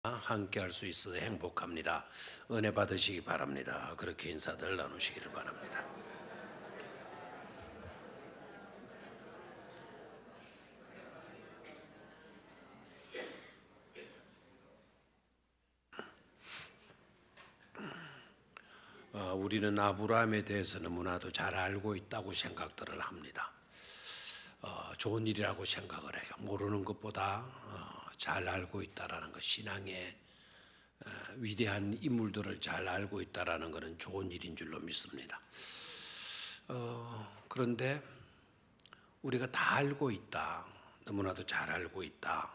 함께 할 수 있어서 행복합니다. 은혜 받으시기 바랍니다. 그렇게 인사들 나누시기를 바랍니다. 우리는 아브라함에 대해서 너무나도 잘 알고 있다고 생각들을 합니다. 좋은 일이라고 생각을 해요. 모르는 것보다 잘 알고 있다라는 것, 신앙의 위대한 인물들을 잘 알고 있다라는 것은 좋은 일인 줄로 믿습니다. 그런데 우리가 다 알고 있다, 너무나도 잘 알고 있다,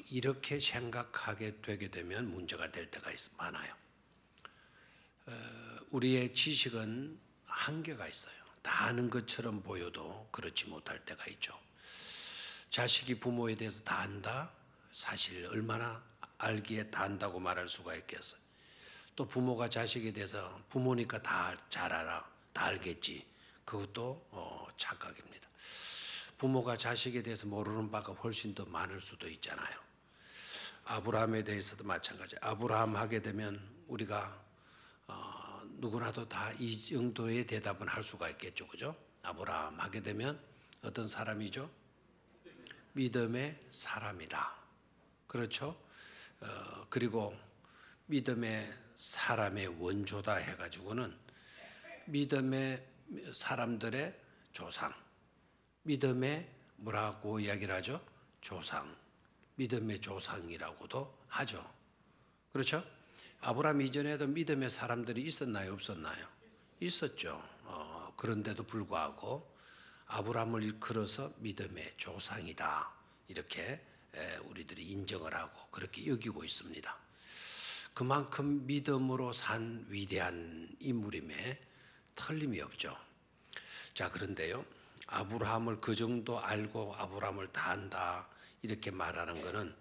이렇게 생각하게 되게 되면 문제가 될 때가 많아요. 우리의 지식은 한계가 있어요. 다 아는 것처럼 보여도 그렇지 못할 때가 있죠. 자식이 부모에 대해서 다 안다? 사실 얼마나 알기에 다 안다고 말할 수가 있겠어요. 또 부모가 자식에 대해서 부모니까 다 잘 알아, 다 알겠지. 그것도 착각입니다. 부모가 자식에 대해서 모르는 바가 훨씬 더 많을 수도 있잖아요. 아브라함에 대해서도 마찬가지. 아브라함 하게 되면 우리가 누구나도 다 이 정도의 대답은 할 수가 있겠죠, 그죠? 아브라함 하게 되면 어떤 사람이죠? 믿음의 사람이다. 그렇죠? 그리고 믿음의 사람의 원조다 해가지고는 믿음의 사람들의 조상, 믿음의 뭐라고 이야기를 하죠? 조상, 믿음의 조상이라고도 하죠. 그렇죠? 아브라함 이전에도 믿음의 사람들이 있었나요? 없었나요? 있었죠. 그런데도 불구하고 아브라함을 일컬어서 믿음의 조상이다, 이렇게 우리들이 인정을 하고 그렇게 여기고 있습니다. 그만큼 믿음으로 산 위대한 인물임에 틀림이 없죠. 자, 그런데요, 아브라함을 그 정도 알고 아브라함을 다 안다 이렇게 말하는 것은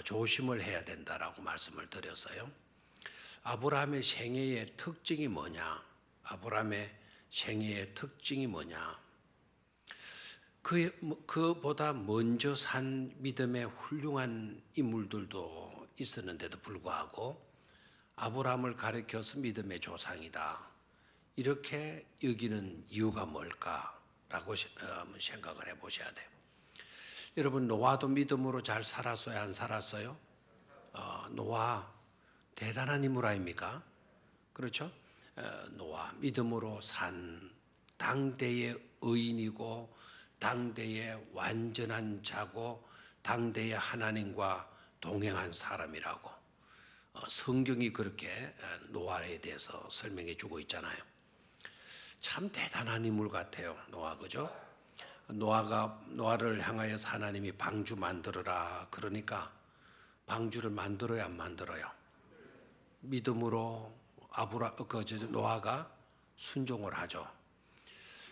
조심을 해야 된다라고 말씀을 드렸어요. 아브라함의 생애의 특징이 뭐냐? 아브라함의 생애의 특징이 뭐냐? 그보다 먼저 산 믿음의 훌륭한 인물들도 있었는데도 불구하고 아브라함을 가리켜서 믿음의 조상이다, 이렇게 여기는 이유가 뭘까라고 한번 생각을 해보셔야 돼요. 여러분, 노아도 믿음으로 잘 살았어요? 안 살았어요? 노아 대단한 인물 아닙니까? 그렇죠? 노아 믿음으로 산 당대의 의인이고 당대의 완전한 자고 당대의 하나님과 동행한 사람이라고 성경이 그렇게 노아에 대해서 설명해 주고 있잖아요. 참 대단한 인물 같아요, 노아, 그죠? 노아를 향하여서 하나님이 방주 만들어라 그러니까 방주를 만들어야 안 만들어요? 믿음으로 노아가 순종을 하죠.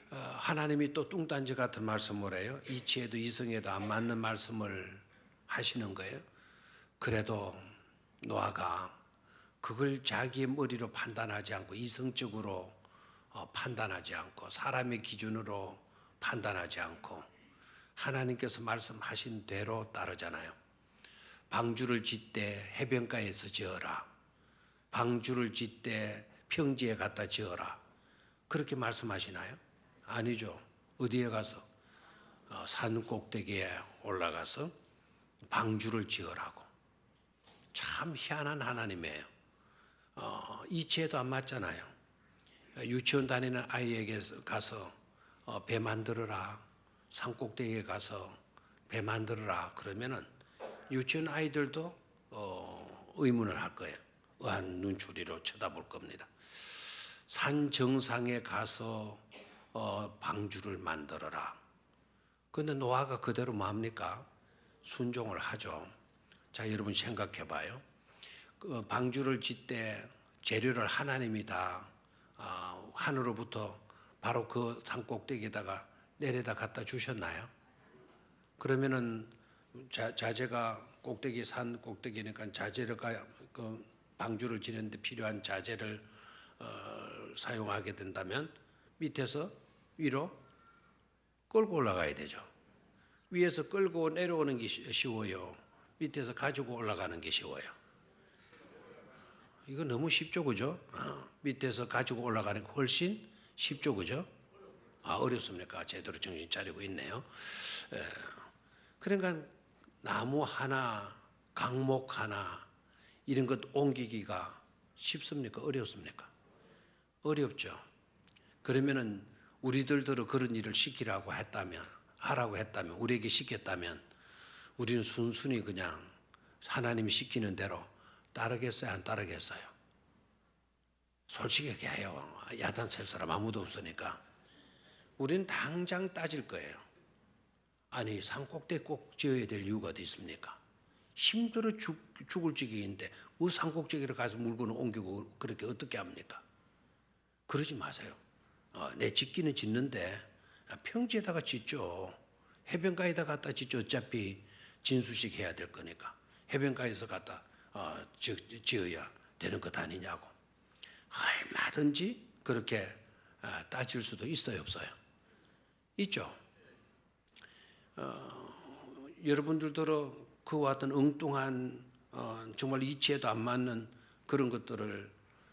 하나님이 또 뚱딴지 같은 말씀을 해요. 이치에도 이성에도 안 맞는 말씀을 하시는 거예요. 그래도 노아가 그걸 자기의 머리로 판단하지 않고 이성적으로 판단하지 않고 사람의 기준으로 판단하지 않고 하나님께서 말씀하신 대로 따르잖아요. 방주를 짓되 해변가에서 지어라, 방주를 짓되 평지에 갖다 지어라, 그렇게 말씀하시나요? 아니죠. 어디에 가서? 산 꼭대기에 올라가서 방주를 지으라고. 참 희한한 하나님이에요. 이치에도 안 맞잖아요. 유치원 다니는 아이에게 가서 배 만들어라, 산 꼭대기에 가서 배 만들어라 그러면은 유치원 아이들도 의문을 할 거예요. 의한 눈초리로 쳐다볼 겁니다. 산 정상에 가서 방주를 만들어라. 그런데 노아가 그대로 뭡니까? 순종을 하죠. 자, 여러분 생각해 봐요. 그 방주를 짓되 재료를 하나님이 다 하늘로부터 바로 그 산 꼭대기에다가 내려다 갖다 주셨나요? 그러면은 자재가 산 꼭대기니까 자재를 그 방주를 짓는데 필요한 자재를 사용하게 된다면 밑에서 위로 끌고 올라가야 되죠. 위에서 끌고 내려오는 게 쉬워요? 밑에서 가지고 올라가는 게 쉬워요? 이거 너무 쉽죠, 그죠? 밑에서 가지고 올라가는 게 훨씬 쉽죠, 그죠? 어렵습니까? 제대로 정신 차리고 있네요. 그러니까 나무 하나, 강목 하나 이런 것 옮기기가 쉽습니까? 어렵습니까? 어렵죠. 그러면은 우리들대로 그런 일을 시키라고 했다면, 하라고 했다면, 우리에게 시켰다면 우리는 순순히 그냥 하나님이 시키는 대로 따르겠어요? 안 따르겠어요? 솔직하게 해요. 야단 칠 사람 아무도 없으니까. 우리는 당장 따질 거예요. 아니, 산꼭대기 꼭 지어야 될 이유가 어디 있습니까? 힘들어 죽을 지경인데 뭐 산꼭대기로 가서 물건을 옮기고 그렇게 어떻게 합니까? 그러지 마세요. 내 짓기는 짓는데 평지에다가 짓죠. 해변가에다 갖다 짓죠. 어차피 진수식 해야 될 거니까. 해변가에서 갖다 지어야 되는 것 아니냐고. 얼마든지 그렇게 따질 수도 있어요, 없어요? 있죠. 여러분들도 그와 같은 엉뚱한 정말 이치에도 안 맞는 그런 것들을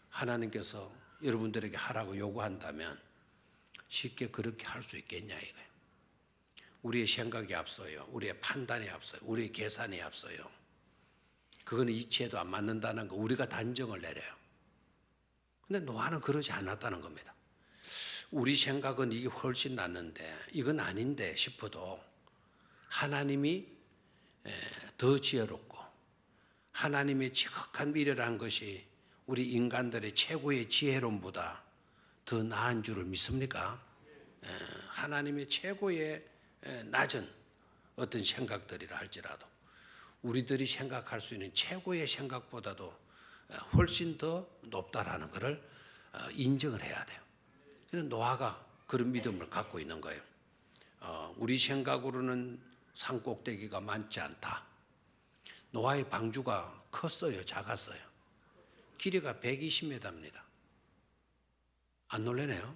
하나님께서 여러분들에게 하라고 요구한다면 쉽게 그렇게 할 수 있겠냐 이거예요. 우리의 생각이 앞서요. 우리의 판단이 앞서요. 우리의 계산이 앞서요. 그거는 이치에도 안 맞는다는 거 우리가 단정을 내려요. 근데 노아는 그러지 않았다는 겁니다. 우리 생각은 이게 훨씬 낫는데 이건 아닌데 싶어도 하나님이 더 지혜롭고 하나님의 지극한 미래라는 것이 우리 인간들의 최고의 지혜론보다 더 나은 줄을 믿습니까? 하나님의 최고의 낮은 어떤 생각들이라 할지라도 우리들이 생각할 수 있는 최고의 생각보다도 훨씬 더 높다라는 것을 인정을 해야 돼요. 노아가 그런 믿음을 갖고 있는 거예요. 우리 생각으로는 산꼭대기가 많지 않다. 노아의 방주가 컸어요, 작았어요? 길이가 120m입니다. 안 놀라네요?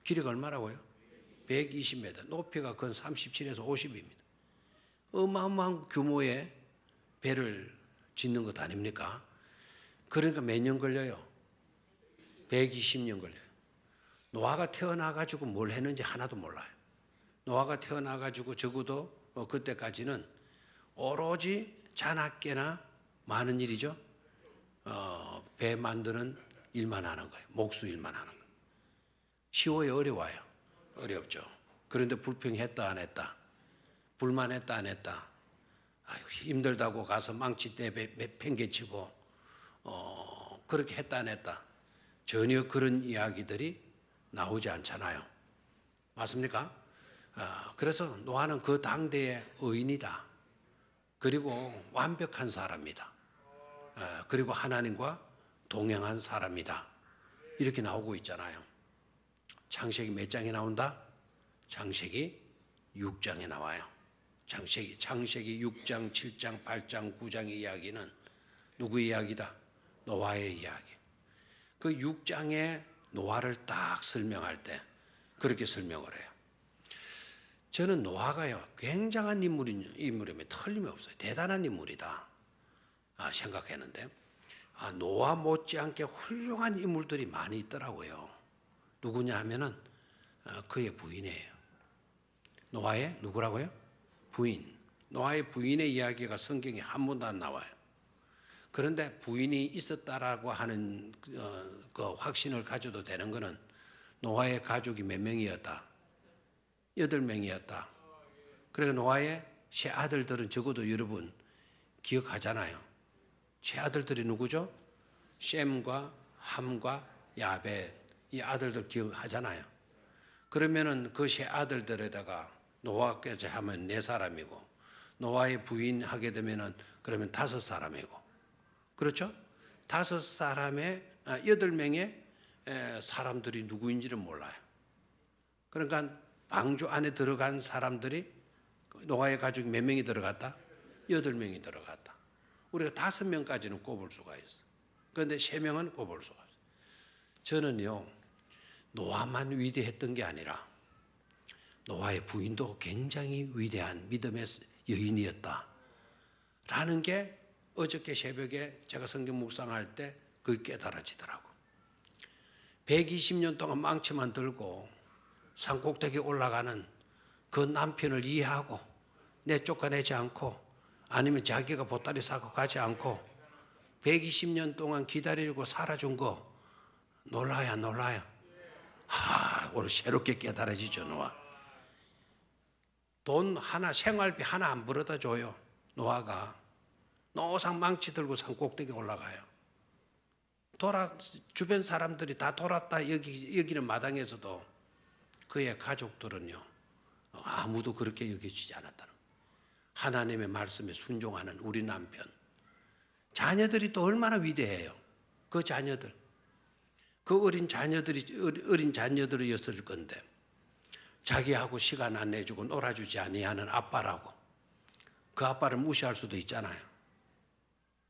길이가 얼마라고요? 120m. 높이가 건 37에서 50입니다. 어마어마한 규모의 배를 짓는 것 아닙니까? 그러니까 몇 년 걸려요? 120년 걸려요. 노아가 태어나가지고 뭘 했는지 하나도 몰라요. 노아가 태어나가지고 적어도 그때까지는 오로지 자나깨나 많은 일이죠. 배 만드는 일만 하는 거예요. 목수 일만 하는 거예요. 쉬워요, 어려워요? 어렵죠. 그런데 불평했다 안 했다? 불만했다 안 했다? 아유, 힘들다고 가서 망치대 팽개치고 그렇게 했다 안 했다? 전혀 그런 이야기들이 나오지 않잖아요. 맞습니까? 그래서 노아는 그 당대의 의인이다. 그리고 완벽한 사람이다. 그리고 하나님과 동행한 사람이다. 이렇게 나오고 있잖아요. 창세기 몇 장에 나온다? 창세기 6장에 나와요. 창세기 6장, 7장, 8장, 9장의 이야기는 누구의 이야기다? 노아의 이야기. 그 6장에 노아를 딱 설명할 때 그렇게 설명을 해요. 저는 노아가요 굉장한 인물이면 틀림없어요. 대단한 인물이다 생각했는데 노아 못지않게 훌륭한 인물들이 많이 있더라고요. 누구냐 하면은 그의 부인이에요. 노아의 누구라고요? 부인. 노아의 부인의 이야기가 성경에 한 번도 안 나와요. 그런데 부인이 있었다라고 하는 그 확신을 가져도 되는 것은 노아의 가족이 몇 명이었다? 8명이었다. 그래서 노아의 세 아들들은 적어도 여러분 기억하잖아요. 세 아들들이 누구죠? 셈과 함과 야벳. 이 아들들 기억하잖아요. 그러면은 그 세 아들들에다가 노아까지 하면 4사람이고 노아의 부인 하게 되면은 그러면 5사람이고 그렇죠? 8명의 사람들이 누구인지를 몰라요. 그러니까 방주 안에 들어간 사람들이 노아의 가족이 몇 명이 들어갔다? 8명이 들어갔다. 우리가 5명까지는 꼽을 수가 있어. 그런데 3명은 꼽을 수가 있어. 저는요 노아만 위대했던 게 아니라 노아의 부인도 굉장히 위대한 믿음의 여인이었다 라는 게 어저께 새벽에 제가 성경 묵상할 때 그게 깨달아지더라고. 120년 동안 망치만 들고 산꼭대기 올라가는 그 남편을 이해하고 내쫓아내지 않고 아니면 자기가 보따리 싸고 가지 않고 120년 동안 기다리고 살아준 거 놀라야. 오늘 새롭게 깨달아지죠. 돈 하나, 생활비 하나 안 벌어다 줘요. 노아가 노상 망치 들고 산꼭대기 올라가요. 주변 사람들이 다 돌았다 여기는 마당에서도 그의 가족들은요 아무도 그렇게 여겨주지 않았다는 거예요. 하나님의 말씀에 순종하는 우리 남편, 자녀들이 또 얼마나 위대해요. 그 자녀들, 그 어린 자녀들이었을 건데 자기하고 시간 안 내주고 놀아주지 아니하는 아빠라고 그 아빠를 무시할 수도 있잖아요.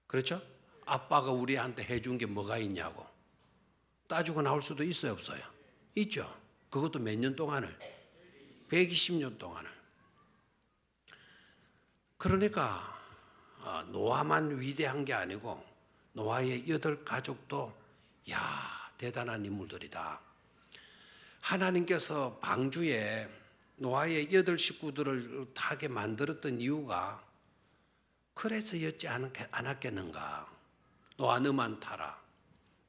그렇죠? 아빠가 우리한테 해준 게 뭐가 있냐고 따지고 나올 수도 있어요, 없어요? 있죠. 그것도 몇 년 동안을 120년 동안을. 그러니까 노아만 위대한 게 아니고 노아의 8가족도 대단한 인물들이다. 하나님께서 방주에 노아의 8식구들을 타게 만들었던 이유가 그래서였지 않았겠는가. 노아 너만 타라.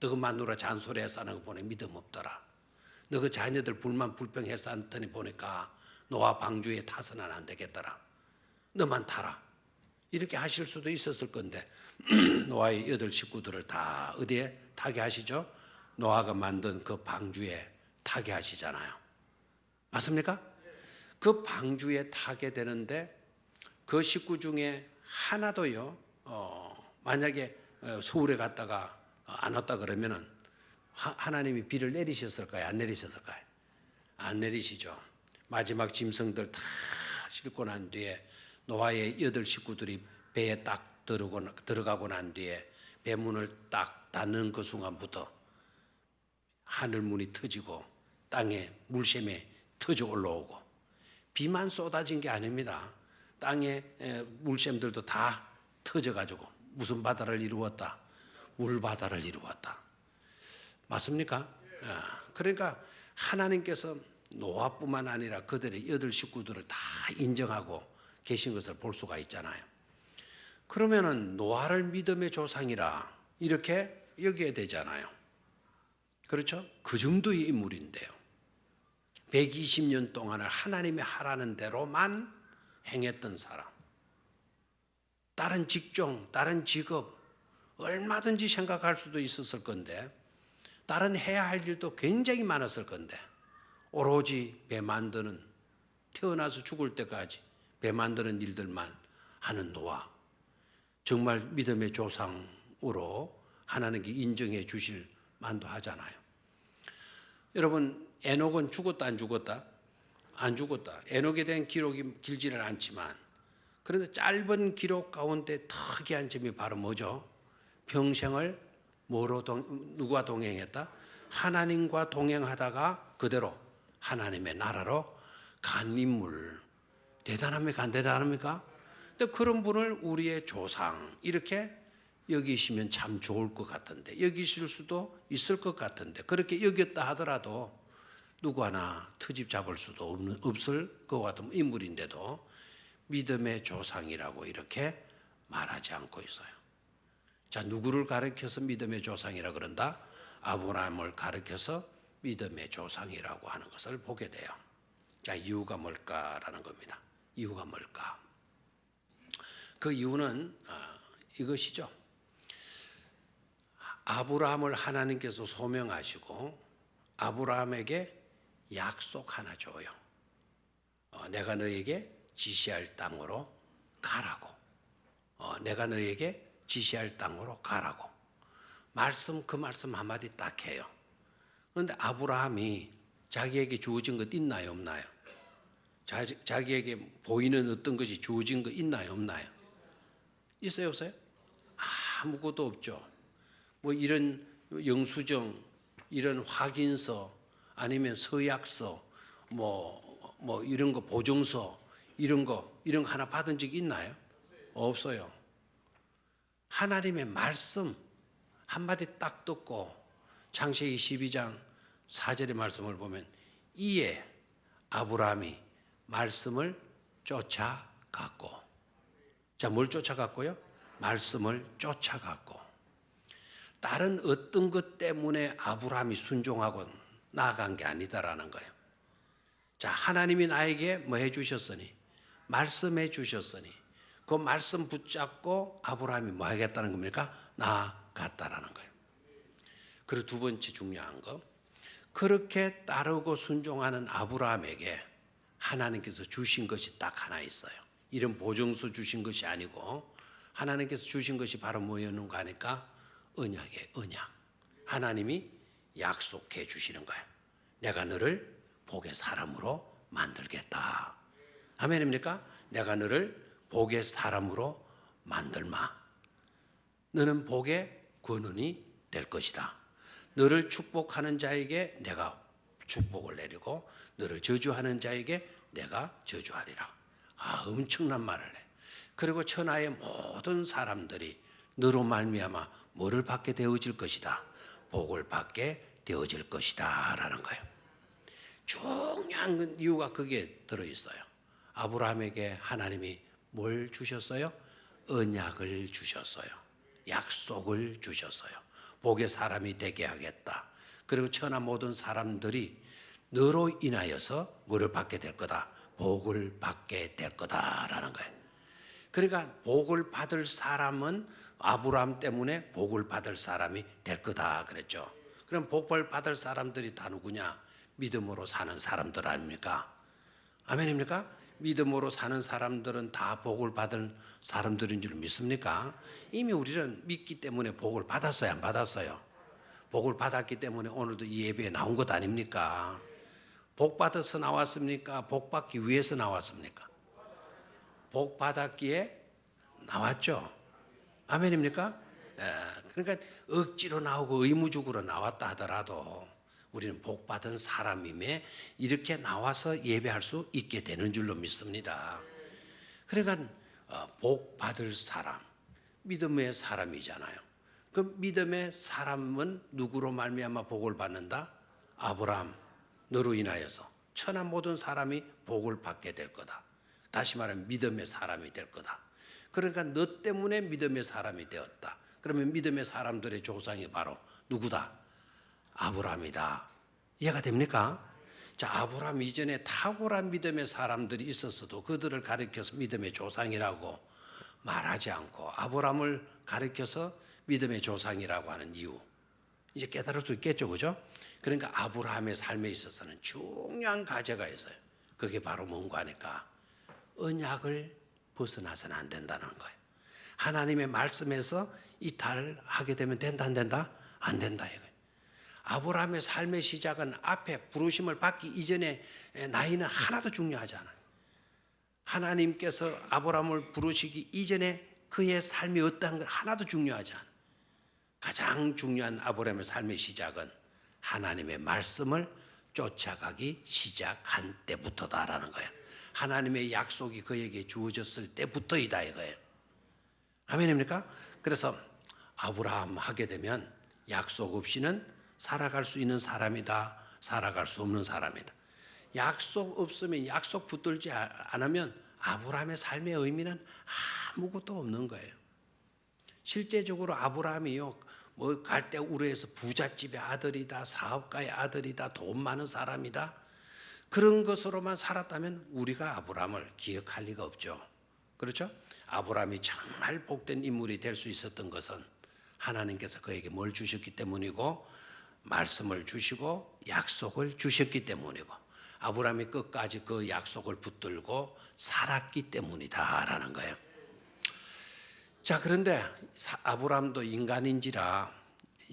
너 그 마누라 잔소리해서 하는 거 보니 믿음 없더라. 너 그 자녀들 불평해서 한더니 보니까 노아 방주에 타서는 안 되겠더라. 너만 타라. 이렇게 하실 수도 있었을 건데 노아의 8식구들을 다 어디에 타게 하시죠? 노아가 만든 그 방주에 타게 하시잖아요. 맞습니까? 그 방주에 타게 되는데 그 식구 중에 하나도요 만약에 서울에 갔다가 안 왔다 그러면은 하나님이 비를 내리셨을까요? 안 내리셨을까요? 안 내리시죠. 마지막 짐승들 다 싣고 난 뒤에 노아의 8식구들이 배에 딱 들어가고 난 뒤에 배문을 딱 닫는 그 순간부터 하늘문이 터지고 땅에 물샘이 터져 올라오고 비만 쏟아진 게 아닙니다. 땅에 물샘들도 다 터져가지고 무슨 바다를 이루었다? 물바다를 이루었다. 맞습니까? 그러니까 하나님께서 노아뿐만 아니라 그들의 8식구들을 다 인정하고 계신 것을 볼 수가 있잖아요. 그러면은 노아를 믿음의 조상이라 이렇게 여겨야 되잖아요. 그렇죠? 그 정도의 인물인데요. 120년 동안을 하나님이 하라는 대로만 행했던 사람. 다른 직종, 다른 직업 얼마든지 생각할 수도 있었을 건데 다른 해야 할 일도 굉장히 많았을 건데 오로지 배 만드는 태어나서 죽을 때까지 배 만드는 일들만 하는 노아. 정말 믿음의 조상으로 하나님께 인정해 주실 만도 하잖아요. 여러분 에녹은 죽었다 안 죽었다? 안 죽었다. 에녹에 대한 기록이 길지는 않지만 그런데 짧은 기록 가운데 특이한 점이 바로 뭐죠? 평생을 누구와 동행했다? 하나님과 동행하다가 그대로 하나님의 나라로 간 인물. 대단합니까? 안 대단합니까? 근데 그런 분을 우리의 조상 이렇게 여기시면 참 좋을 것 같은데 여기실 수도 있을 것 같은데 그렇게 여겼다 하더라도 누구 하나 트집 잡을 수도 없을 것 같은 인물인데도 믿음의 조상이라고 이렇게 말하지 않고 있어요. 자, 누구를 가르쳐서 믿음의 조상이라 그런다? 아브라함을 가르쳐서 믿음의 조상이라고 하는 것을 보게 돼요. 자, 이유가 뭘까라는 겁니다. 이유가 뭘까? 그 이유는 이것이죠. 아브라함을 하나님께서 소명하시고 아브라함에게 약속 하나 줘요. 내가 너에게 지시할 땅으로 가라고. 내가 너에게 지시할 땅으로 가라고. 그 말씀 한마디 딱 해요. 그런데 아브라함이 자기에게 주어진 것 있나요, 없나요? 자기에게 보이는 어떤 것이 주어진 것 있나요, 없나요? 있어요, 없어요? 아무것도 없죠. 뭐 이런 영수증, 이런 확인서, 아니면 서약서, 뭐 이런 거 보증서, 이런 거 하나 받은 적이 있나요? 없어요. 하나님의 말씀 한마디 딱 듣고 창세기 12장 4절의 말씀을 보면 이에 아브라함이 말씀을 쫓아갔고, 자, 뭘 쫓아갔고요? 말씀을 쫓아갔고, 다른 어떤 것 때문에 아브라함이 순종하고 나아간 게 아니다라는 거예요. 자, 하나님이 나에게 뭐 해주셨으니? 말씀해 주셨으니 그 말씀 붙잡고 아브라함이 뭐 하겠다는 겁니까? 나아갔다라는 거예요. 그리고 두 번째 중요한 거, 그렇게 따르고 순종하는 아브라함에게 하나님께서 주신 것이 딱 하나 있어요. 이런 보증서 주신 것이 아니고 하나님께서 주신 것이 바로 뭐였는가 하니까 언약이에요. 언약. 하나님이 약속해 주시는 거예요. 내가 너를 복의 사람으로 만들겠다. 아멘입니까? 내가 너를 복의 사람으로 만들마. 너는 복의 근원이 될 것이다. 너를 축복하는 자에게 내가 축복을 내리고 너를 저주하는 자에게 내가 저주하리라. 엄청난 말을 해. 그리고 천하의 모든 사람들이 너로 말미암아 뭐를 받게 되어질 것이다. 복을 받게 되어질 것이다 라는 거예요. 중요한 이유가 거기에 들어있어요. 아브라함에게 하나님이 뭘 주셨어요? 언약을 주셨어요. 약속을 주셨어요. 복의 사람이 되게 하겠다. 그리고 천하 모든 사람들이 너로 인하여서 뭐를 받게 될 거다? 복을 받게 될 거다라는 거예요. 그러니까 복을 받을 사람은 아브라함 때문에 복을 받을 사람이 될 거다 그랬죠. 그럼 복을 받을 사람들이 다 누구냐? 믿음으로 사는 사람들 아닙니까? 아멘입니까? 믿음으로 사는 사람들은 다 복을 받을 사람들인 줄 믿습니까? 이미 우리는 믿기 때문에 복을 받았어요, 안 받았어요? 복을 받았기 때문에 오늘도 이 예배에 나온 것 아닙니까? 복 받아서 나왔습니까? 복 받기 위해서 나왔습니까? 복 받았기에 나왔죠. 아멘입니까? 그러니까 억지로 나오고 의무적으로 나왔다 하더라도 우리는 복 받은 사람임에 이렇게 나와서 예배할 수 있게 되는 줄로 믿습니다. 그러니까 복 받을 사람, 믿음의 사람이잖아요. 그 믿음의 사람은 누구로 말미암아 복을 받는다? 아브라함, 너로 인하여서 천하 모든 사람이 복을 받게 될 거다. 다시 말하면 믿음의 사람이 될 거다. 그러니까 너 때문에 믿음의 사람이 되었다. 그러면 믿음의 사람들의 조상이 바로 누구다? 아브라함이다. 이해가 됩니까? 자, 아브라함 이전에 탁월한 믿음의 사람들이 있었어도 그들을 가리켜서 믿음의 조상이라고 말하지 않고 아브라함을 가리켜서 믿음의 조상이라고 하는 이유, 이제 깨달을 수 있겠죠, 그죠? 그러니까 아브라함의 삶에 있어서는 중요한 과제가 있어요. 그게 바로 뭔가 하니까 언약을 벗어나서는 안 된다는 거예요. 하나님의 말씀에서 이탈하게 되면 된다, 안 된다? 안 된다 이거예요. 아브라함의 삶의 시작은 앞에 부르심을 받기 이전에 나이는 하나도 중요하지 않아요. 하나님께서 아브라함을 부르시기 이전에 그의 삶이 어떠한 건 하나도 중요하지 않아요. 가장 중요한 아브라함의 삶의 시작은 하나님의 말씀을 쫓아가기 시작한 때부터다라는 거예요. 하나님의 약속이 그에게 주어졌을 때부터이다 이거예요. 아멘입니까? 그래서 아브라함 하게 되면 약속 없이는 살아갈 수 있는 사람이다, 살아갈 수 없는 사람이다. 약속 없으면, 약속 붙들지 않으면 아브라함의 삶의 의미는 아무것도 없는 거예요. 실제적으로 아브라함이요, 뭐 갈대 우르에서 부잣집의 아들이다, 사업가의 아들이다, 돈 많은 사람이다, 그런 것으로만 살았다면 우리가 아브라함을 기억할 리가 없죠. 그렇죠? 아브라함이 정말 복된 인물이 될 수 있었던 것은 하나님께서 그에게 뭘 주셨기 때문이고, 말씀을 주시고 약속을 주셨기 때문이고, 아브라함이 끝까지 그 약속을 붙들고 살았기 때문이다라는 거예요. 자, 그런데 아브라함도 인간인지라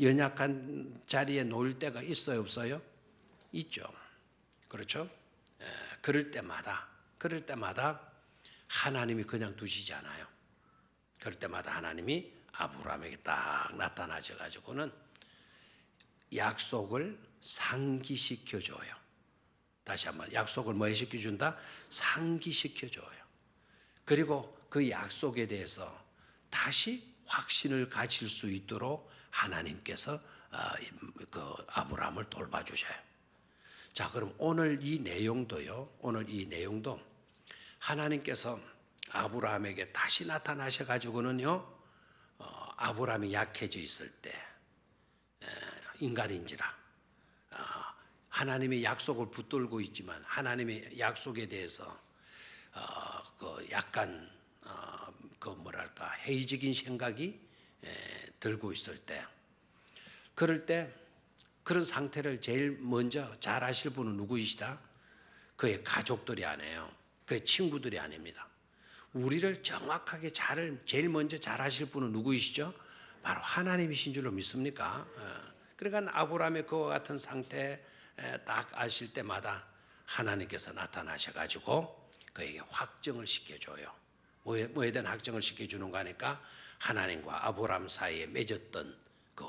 연약한 자리에 놓일 때가 있어요, 없어요? 있죠. 그렇죠? 그럴 때마다 하나님이 그냥 두시지 않아요. 그럴 때마다 하나님이 아브라함에게 딱 나타나셔 가지고는 약속을 상기시켜줘요. 다시 한번, 약속을 뭐 시켜준다? 상기시켜줘요. 그리고 그 약속에 대해서 다시 확신을 가질 수 있도록 하나님께서 그 아브라함을 돌봐주셔요. 자, 그럼 오늘 이 내용도요. 오늘 이 내용도 하나님께서 아브라함에게 다시 나타나셔 가지고는요. 아브라함이 약해져 있을 때 인간인지라 하나님의 약속을 붙들고 있지만 하나님의 약속에 대해서 그 약간 그 뭐랄까 회의적인 생각이 들고 있을 때, 그럴 때 그런 상태를 제일 먼저 잘 아실 분은 누구이시다? 그의 가족들이 아니에요. 그의 친구들이 아닙니다. 우리를 정확하게 제일 먼저 잘 아실 분은 누구이시죠? 바로 하나님이신 줄로 믿습니까? 그러니까 아브라함의 그와 같은 상태 딱 아실 때마다 하나님께서 나타나셔가지고 그에게 확정을 시켜줘요. 뭐에 대한 확정을 시켜주는 거 하니까 하나님과 아브라함 사이에 맺었던 그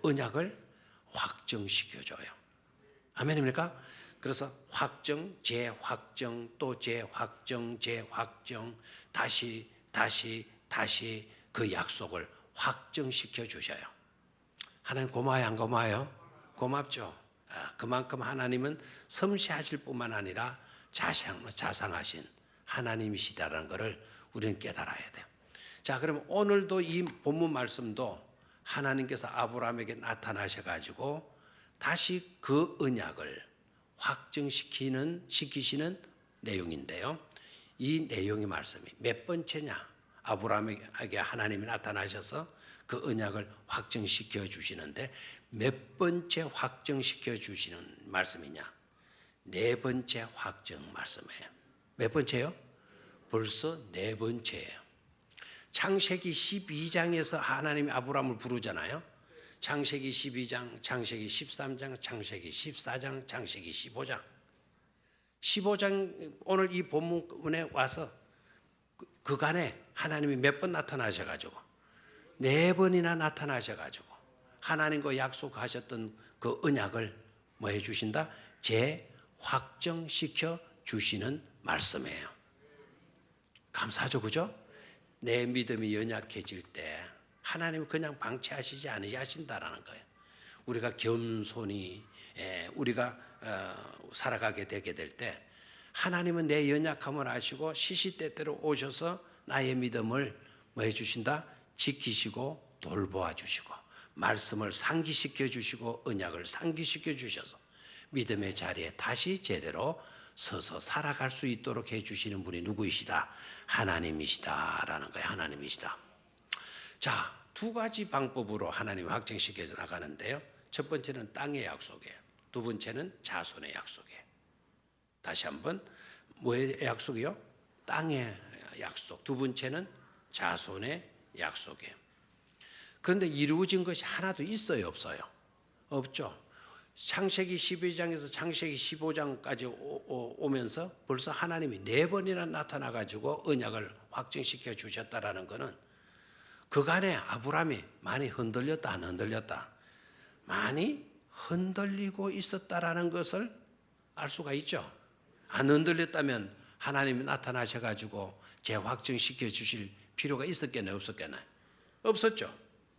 언약을 확정시켜줘요. 아멘입니까? 그래서 확정, 재확정, 또 재확정, 재확정, 다시 그 약속을 확정시켜 주셔요. 하나님 고마워요, 안 고마워요? 고맙죠. 그만큼 하나님은 섬세하실 뿐만 아니라 자상하신 하나님이시다라는 것을 우리는 깨달아야 돼요. 자, 그럼 오늘도 이 본문 말씀도 하나님께서 아브라함에게 나타나셔가지고 다시 그 언약을 확정시키시는 내용인데요. 이 내용의 말씀이 몇 번째냐? 아브라함에게 하나님이 나타나셔서 그 언약을 확정시켜 주시는데 몇 번째 확정시켜 주시는 말씀이냐? 네 번째 확정 말씀이에요. 몇 번째요? 벌써 네 번째예요. 창세기 12장에서 하나님이 아브라함을 부르잖아요. 창세기 12장, 창세기 13장, 창세기 14장, 창세기 15장. 15장 오늘 이 본문에 와서 그간에 하나님이 몇 번 나타나셔가지고 네 번이나 나타나셔가지고 하나님과 약속하셨던 그 언약을 뭐 해주신다? 재확정시켜 주시는 말씀이에요. 감사하죠, 그죠? 내 믿음이 연약해질 때 하나님은 그냥 방치하시지 않으신다라는 거예요. 우리가 겸손히 우리가 살아가게 되게 될 때 하나님은 내 연약함을 아시고 시시때때로 오셔서 나의 믿음을 뭐 해주신다? 지키시고 돌보아 주시고 말씀을 상기시켜 주시고 언약을 상기시켜 주셔서 믿음의 자리에 다시 제대로 서서 살아갈 수 있도록 해주시는 분이 누구이시다? 하나님이시다라는 거예요. 하나님이시다. 자, 두 가지 방법으로 하나님 확정시켜 나가는데요. 첫 번째는 땅의 약속이에요. 두 번째는 자손의 약속이에요. 다시 한번 뭐의 약속이요? 땅의 약속. 두 번째는 자손의 약속이에요. 그런데 이루어진 것이 하나도 있어요, 없어요? 없죠. 창세기 12장에서 창세기 15장까지 오면서 벌써 하나님이 네 번이나 나타나가지고 언약을 확정시켜 주셨다라는 것은 그간에 아브라함이 많이 흔들렸다, 안 흔들렸다? 많이 흔들리고 있었다라는 것을 알 수가 있죠. 안 흔들렸다면 하나님이 나타나셔가지고 재확정시켜 주실 필요가 있었겠나요, 없었겠나요? 없었죠.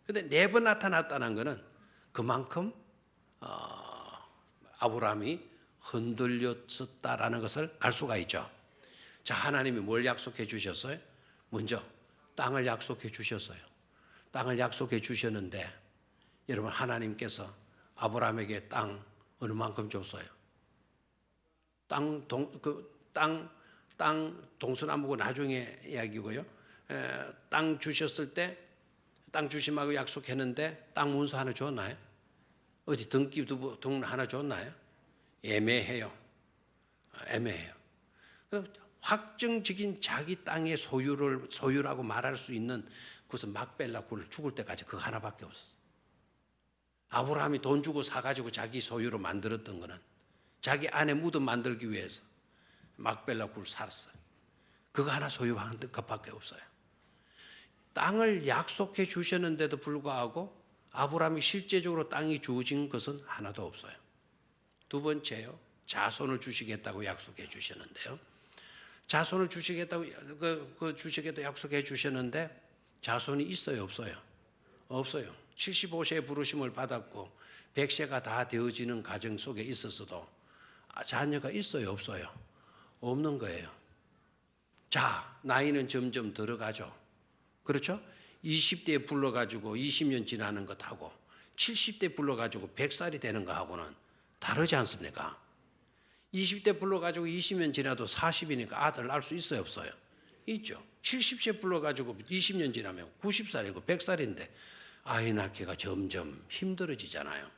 그런데 네 번 나타났다는 것은 그만큼 아브라함이 흔들렸었다라는 것을 알 수가 있죠. 자, 하나님이 뭘 약속해 주셨어요? 먼저 땅을 약속해 주셨어요. 땅을 약속해 주셨는데 여러분 하나님께서 아브라함에게 땅 어느 만큼 줬어요? 땅 동서남북은 나중에 이야기고요. 땅 주셨을 때 땅 주심하고 약속했는데 땅 문서 하나 줬나요? 어디 등기 등 하나 줬나요? 애매해요. 애매해요. 확정적인 자기 땅의 소유라고 말할 수 있는 그것은 막벨라 굴 죽을 때까지 그거 하나밖에 없었어요. 아브라함이 돈 주고 사가지고 자기 소유로 만들었던 거는 자기 아내 무덤 만들기 위해서 막벨라 굴 살았어요. 그거 하나 소유한 것밖에 없어요. 땅을 약속해 주셨는데도 불구하고 아브라함이 실제적으로 땅이 주어진 것은 하나도 없어요. 두 번째요. 자손을 주시겠다고 약속해 주셨는데요. 자손을 주시겠다고 주시겠다고 약속해 주셨는데 자손이 있어요, 없어요? 없어요. 75세에 부르심을 받았고 100세가 다 되어지는 가정 속에 있었어도 자녀가 있어요, 없어요? 없는 거예요. 자, 나이는 점점 들어가죠. 그렇죠? 20대에 불러가지고 20년 지나는 것하고 70대 불러가지고 100살이 되는 것하고는 다르지 않습니까? 20대 불러가지고 20년 지나도 40이니까 아들 낳을 수 있어요, 없어요? 있죠. 70세 불러가지고 20년 지나면 90살이고 100살인데 아이 낳기가 점점 힘들어지잖아요.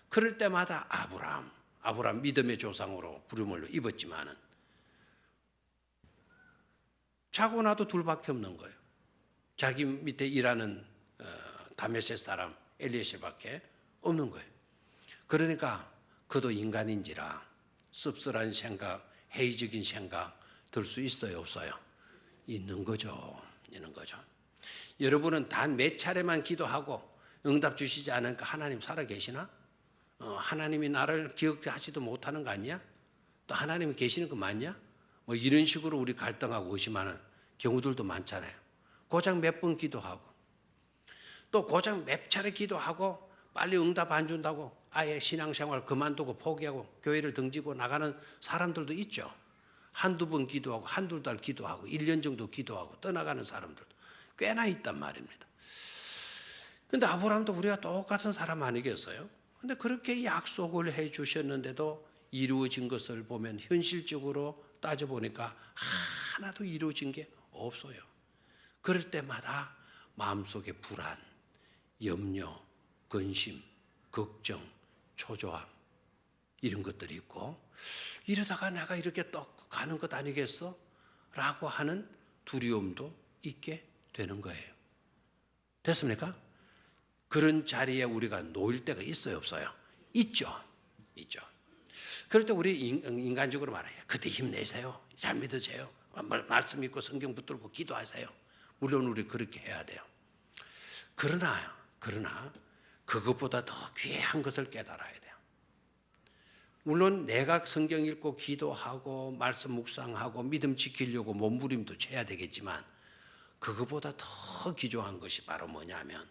그럴 때마다 아브라함 믿음의 조상으로 부름을 입었지만은 자고 나도 둘밖에 없는 거예요. 자기 밑에 일하는 다메섹 사람 엘리에셀밖에 없는 거예요. 그러니까 그도 인간인지라 씁쓸한 생각, 회의적인 생각 들 수 있어요, 없어요? 있는 거죠. 있는 거죠. 여러분은 단 몇 차례만 기도하고 응답 주시지 않으니까 하나님 살아 계시나? 하나님이 나를 기억하지도 못하는 거 아니야? 또 하나님이 계시는 거 맞냐? 뭐 이런 식으로 우리 갈등하고 의심하는 경우들도 많잖아요. 고작 몇 번 기도하고 또 고작 몇 차례 기도하고 빨리 응답 안 준다고 아예 신앙생활 그만두고 포기하고 교회를 등지고 나가는 사람들도 있죠. 한두 번 기도하고 한두 달 기도하고 1년 정도 기도하고 떠나가는 사람들도 꽤나 있단 말입니다. 그런데 아브라함도 우리가 똑같은 사람 아니겠어요? 그런데 그렇게 약속을 해 주셨는데도 이루어진 것을 보면 현실적으로 따져보니까 하나도 이루어진 게 없어요. 그럴 때마다 마음속에 불안, 염려, 근심, 걱정, 초조함 이런 것들이 있고 이러다가 내가 이렇게 떡 가는 것 아니겠어? 라고 하는 두려움도 있게 되는 거예요. 됐습니까? 그런 자리에 우리가 놓일 때가 있어요, 없어요? 있죠. 있죠. 그럴 때 우리 인간적으로 말해요. 그때 힘내세요. 잘 믿으세요. 말씀 읽고 성경 붙들고 기도하세요. 물론 우리 그렇게 해야 돼요. 그러나 그것보다 더 귀한 것을 깨달아야 돼요. 물론 내가 성경 읽고 기도하고 말씀 묵상하고 믿음 지키려고 몸부림도 쳐야 되겠지만 그것보다 더 귀중한 것이 바로 뭐냐면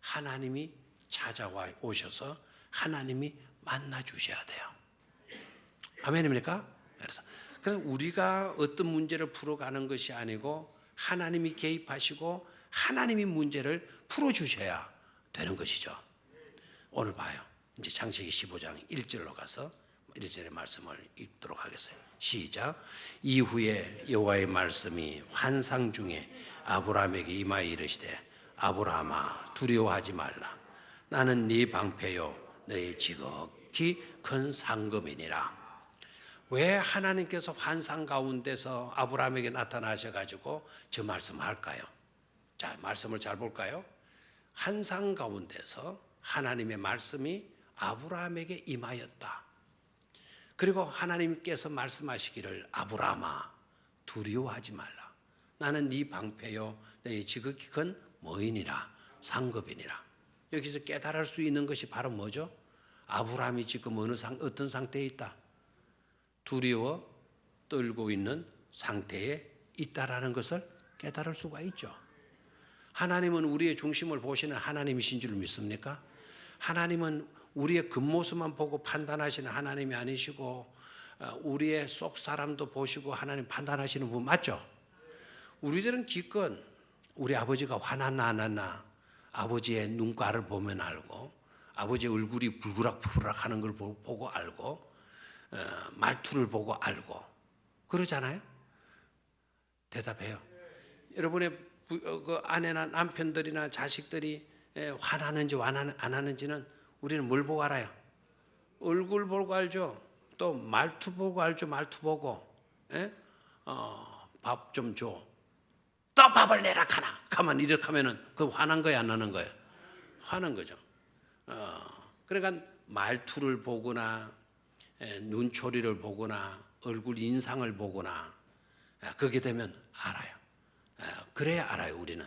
하나님이 찾아와 오셔서 하나님이 만나 주셔야 돼요. 아멘입니까? 그래서 우리가 어떤 문제를 풀어가는 것이 아니고 하나님이 개입하시고 하나님이 문제를 풀어주셔야 되는 것이죠. 오늘 봐요. 이제 창세기 15장 1절로 가서 1절의 말씀을 읽도록 하겠어요. 시작. 이후에 여호와의 말씀이 환상 중에 아브라함에게 임하여 이르시되 아브라함아 두려워하지 말라. 나는 네 방패요 너의 지극히 큰 상급이니라. 왜 하나님께서 환상 가운데서 아브라함에게 나타나셔가지고 저 말씀을 할까요? 자, 말씀을 잘 볼까요? 환상 가운데서 하나님의 말씀이 아브라함에게 임하였다. 그리고 하나님께서 말씀하시기를 아브라함아 두려워하지 말라. 나는 네 방패요 너의 지극히 큰 뭐이니라 상급이니라. 여기서 깨달을 수 있는 것이 바로 뭐죠? 아브라함이 지금 어떤 상태에 있다? 두려워 떨고 있는 상태에 있다라는 것을 깨달을 수가 있죠. 하나님은 우리의 중심을 보시는 하나님이신 줄 믿습니까? 하나님은 우리의 겉모습만 보고 판단하시는 하나님이 아니시고 우리의 속 사람도 보시고 하나님 판단하시는 분 맞죠? 우리들은 기껏 우리 아버지가 화났나 안 났나 아버지의 눈가를 보면 알고 아버지의 얼굴이 불그락불그락 하는 걸 보고 알고 말투를 보고 알고 그러잖아요. 대답해요. 여러분의 그 아내나 남편들이나 자식들이 화나는지 안 하는지는 우리는 뭘 보고 알아요? 얼굴 보고 알죠. 또 말투 보고 알죠. 말투 보고 밥 좀 줘. 또 밥을 내라 카나. 가만 이렇게 하면은 그 화난 거예요, 안 나는 거예요? 화난 거죠. 그러니까 말투를 보거나 눈초리를 보거나 얼굴 인상을 보거나 그게 되면 알아요. 그래야 알아요, 우리는.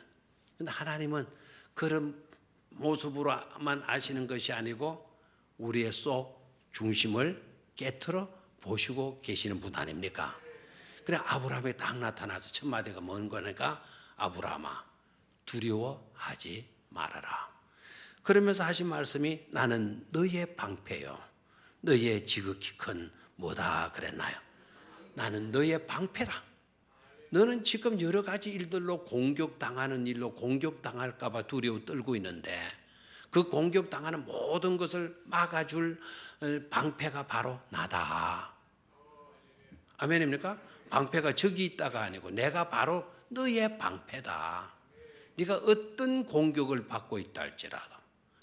근데 하나님은 그런 모습으로만 아시는 것이 아니고 우리의 속 중심을 깨트려 보시고 계시는 분 아닙니까? 그래 아브라함이 딱 나타나서 첫 마디가 뭔 거니까 아브라함아 두려워하지 말아라. 그러면서 하신 말씀이 나는 너의 방패요 너의 지극히 큰 뭐다 그랬나요? 나는 너의 방패라. 너는 지금 여러 가지 일들로 공격당하는 일로 공격당할까 봐 두려워 떨고 있는데 그 공격당하는 모든 것을 막아줄 방패가 바로 나다. 아멘입니까? 방패가 저기 있다가 아니고 내가 바로 너의 방패다. 네가 어떤 공격을 받고 있다 할지라도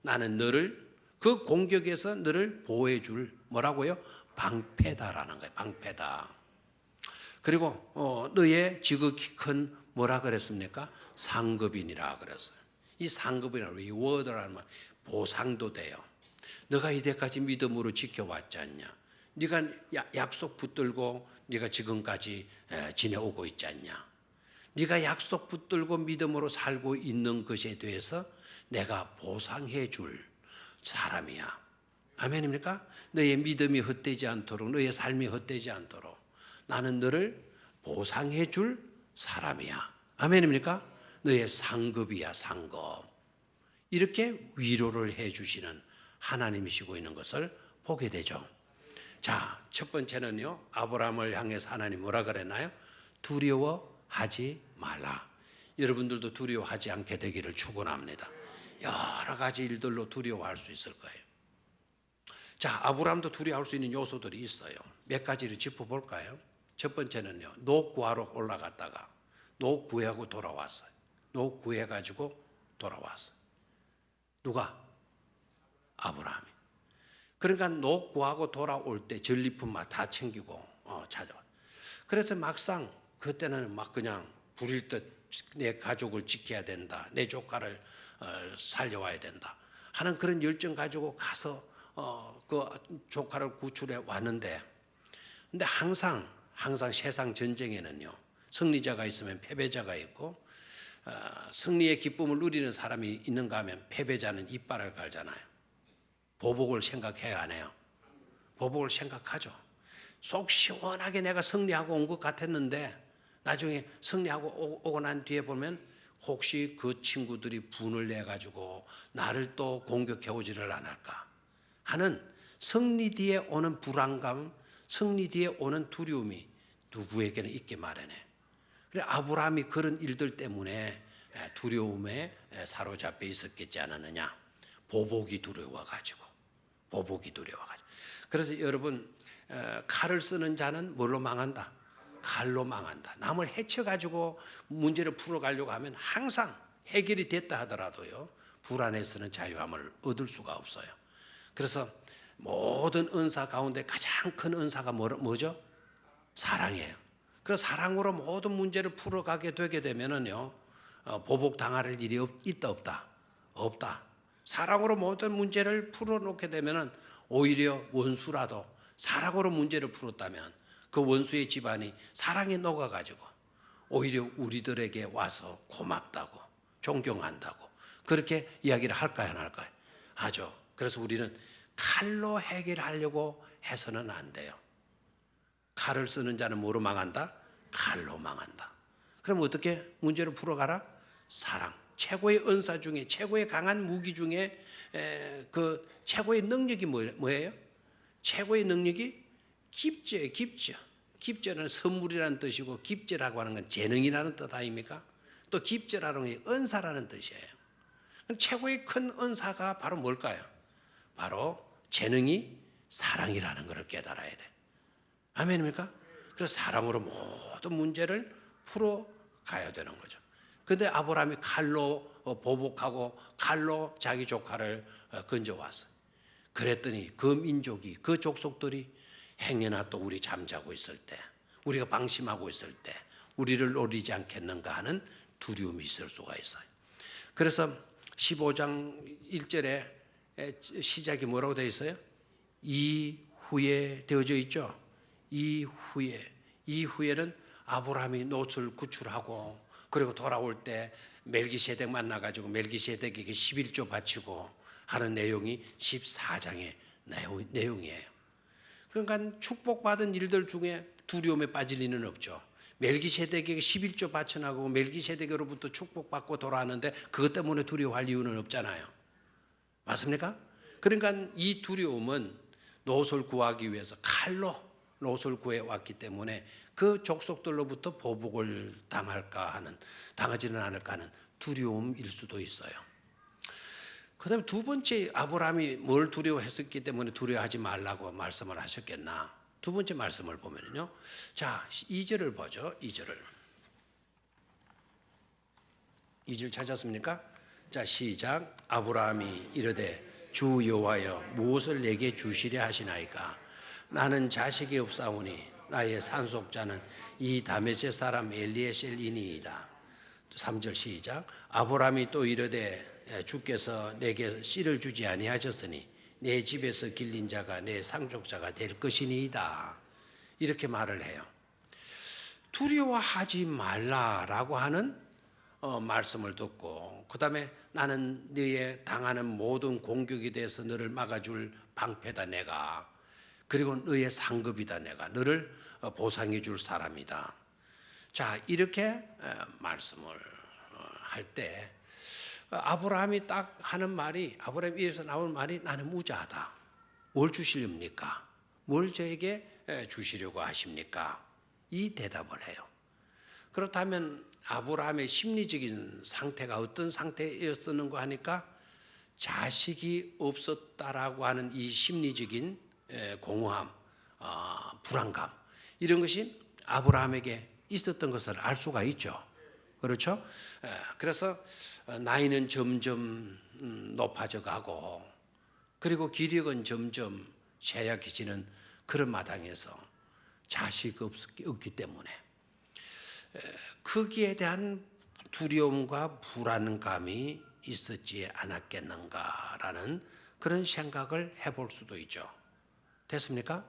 나는 너를 그 공격에서 너를 보호해 줄 뭐라고요? 방패다라는 거예요. 방패다. 그리고 너의 지극히 큰 뭐라 그랬습니까? 상급이니라 그랬어요. 이 상급이라는 리워드라는 말 보상도 돼요. 너가 이때까지 믿음으로 지켜왔지 않냐? 네가 약속 붙들고 네가 지금까지 지내오고 있지 않냐? 네가 약속 붙들고 믿음으로 살고 있는 것에 대해서 내가 보상해 줄 사람이야. 아멘입니까? 너의 믿음이 헛되지 않도록 너의 삶이 헛되지 않도록 나는 너를 보상해 줄 사람이야. 아멘입니까? 너의 상급이야. 상급. 이렇게 위로를 해 주시는 하나님이시고 있는 것을 보게 되죠. 자, 첫 번째는요, 아브라함을 향해서 하나님 뭐라 그랬나요? 두려워하지 말라. 여러분들도 두려워하지 않게 되기를 축원합니다. 여러 가지 일들로 두려워할 수 있을 거예요. 자, 아브라함도 두려워할 수 있는 요소들이 있어요. 몇 가지를 짚어볼까요? 첫 번째는요, 녹 구하러 올라갔다가 녹 구하고 돌아왔어요. 녹 구해가지고 돌아왔어요. 누가? 아브라함이. 그러니까 녹 구하고 돌아올 때 전리품만 다 챙기고 찾아와. 그래서 막상 그때는 막 그냥 부릴 듯 내 가족을 지켜야 된다. 내 조카를 살려와야 된다 하는 그런 열정 가지고 가서 그 조카를 구출해 왔는데, 근데 항상 세상 전쟁에는요, 승리자가 있으면 패배자가 있고 승리의 기쁨을 누리는 사람이 있는가 하면 패배자는 이빨을 갈잖아요. 보복을 생각해야 하네요. 보복을 생각하죠. 속 시원하게 내가 승리하고 온 것 같았는데 나중에 승리하고 오고 난 뒤에 보면 혹시 그 친구들이 분을 내가지고 나를 또 공격해 오지를 않을까 하는 승리 뒤에 오는 불안감, 승리 뒤에 오는 두려움이 누구에게는 있게 마련해. 그래 아브라함이 그런 일들 때문에 두려움에 사로잡혀 있었겠지 않았느냐. 보복이 두려워가지고. 그래서 여러분, 칼을 쓰는 자는 뭘로 망한다? 칼로 망한다. 남을 해쳐가지고 문제를 풀어가려고 하면 항상 해결이 됐다 하더라도요, 불안에서는 자유함을 얻을 수가 없어요. 그래서 모든 은사 가운데 가장 큰 은사가 뭐죠? 사랑이에요. 그래서 사랑으로 모든 문제를 풀어가게 되게 되면은요, 보복당할 일이 있다 없다? 없다. 사랑으로 모든 문제를 풀어놓게 되면은 오히려 원수라도 사랑으로 문제를 풀었다면 그 원수의 집안이 사랑에 녹아가지고 오히려 우리들에게 와서 고맙다고 존경한다고 그렇게 이야기를 할까요, 안 할까요? 하죠. 그래서 우리는 칼로 해결하려고 해서는 안 돼요. 칼을 쓰는 자는 뭐로 망한다? 칼로 망한다. 그럼 어떻게 문제를 풀어가라? 사랑. 최고의 은사 중에, 최고의 강한 무기 중에 그 최고의 능력이 뭐예요? 최고의 능력이 깊제예요. 깊제는 선물이라는 뜻이고, 깊제라고 하는 건 재능이라는 뜻 아닙니까? 또 깊제라는 게 은사라는 뜻이에요. 최고의 큰 은사가 바로 뭘까요? 바로 재능이 사랑이라는 것을 깨달아야 돼. 아멘입니까? 그래서 사랑으로 모든 문제를 풀어가야 되는 거죠. 그런데 아브라함이 칼로 보복하고 칼로 자기 조카를 건져왔어요. 그랬더니 그 민족이, 그 족속들이 행여나 또 우리 잠자고 있을 때, 우리가 방심하고 있을 때 우리를 노리지 않겠는가 하는 두려움이 있을 수가 있어요. 그래서 15장 1절에 시작이 뭐라고 되어 있어요? 이후에 되어져 있죠. 이후에는 아브라함이 롯을 구출하고 그리고 돌아올 때 멜기세덱 만나가지고 멜기세덱에게 11조 바치고 하는 내용이 14장의 내용이에요. 그러니까 축복받은 일들 중에 두려움에 빠질 리는 없죠. 멜기세덱에게 11조 바쳐나가고 멜기세덱으로부터 축복받고 돌아왔는데 그것 때문에 두려워할 이유는 없잖아요. 맞습니까? 그러니까 이 두려움은 롯을 구하기 위해서 칼로 롯을 구해왔기 때문에 그 족속들로부터 보복을 당하지는 않을까 하는 두려움일 수도 있어요. 그 다음에 두 번째, 아브라함이 뭘 두려워했었기 때문에 두려워하지 말라고 말씀을 하셨겠나. 두 번째 말씀을 보면요. 자, 2절을 보죠. 2절 찾았습니까? 자, 시작. 아브라함이 이르되 주 여호와여 무엇을 내게 주시려 하시나이까? 나는 자식이 없사오니 나의 산속자는 이 다메섹 사람 엘리에셀이니이다. 3절 시작. 아브라함이 또 이르되 주께서 내게 씨를 주지 아니하셨으니 내 집에서 길린 자가 내 상속자가 될 것이니이다. 이렇게 말을 해요. 두려워하지 말라라고 하는 말씀을 듣고 그 다음에 나는 너의 당하는 모든 공격에 대해서 너를 막아줄 방패다 내가, 그리고 너의 상급이다 내가, 너를 보상해 줄 사람이다. 자, 이렇게 말씀을 할 때 아브라함이 딱 하는 말이, 아브라함 입에서 나오는 말이 나는 무자하다. 뭘 주시렵니까? 뭘 저에게 주시려고 하십니까? 이 대답을 해요. 그렇다면 아브라함의 심리적인 상태가 어떤 상태였었는가 하니까 자식이 없었다라고 하는 이 심리적인 공허함, 불안감, 이런 것이 아브라함에게 있었던 것을 알 수가 있죠. 그렇죠? 그래서 나이는 점점 높아져 가고 그리고 기력은 점점 쇠약해지는 그런 마당에서 자식이 없기 때문에 거기에 대한 두려움과 불안감이 있었지 않았겠는가라는 그런 생각을 해볼 수도 있죠. 됐습니까?